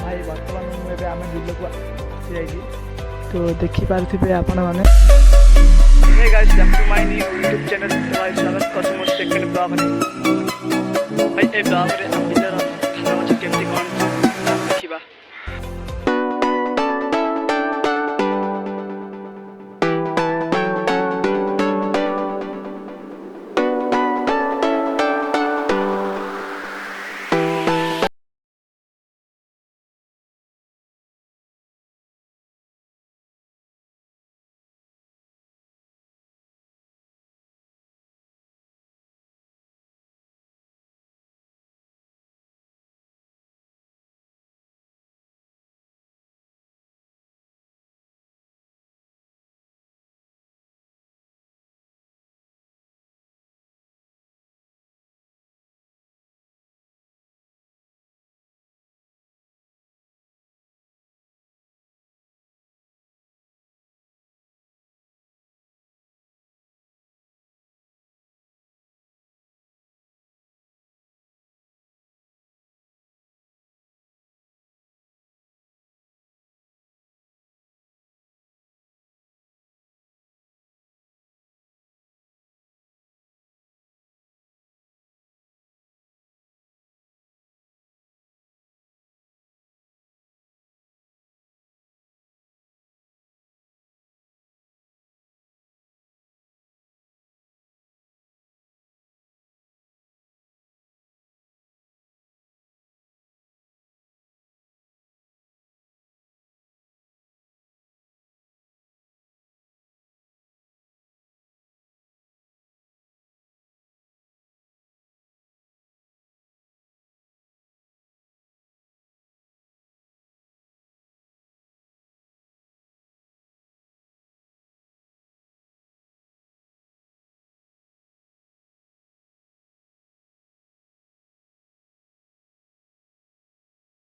ଭାଇ ବର୍ତ୍ତମାନ ମୁଁ ଏବେ ଆମ ବିଲକୁ ଆସିଯାଇଛି। ତ ଦେଖିପାରୁଥିବେ ଆପଣମାନେ। Hey guys, welcome to my new YouTube channel। भाई स्वागत କରୁଛି ମୋ ସେକେଣ୍ଡ ବ୍ଲଗରେ। ଭାଇ ଏ ବ୍ଲଗରେ ଆମ ବିଲର ଧାନ ଗଛ କେମିତି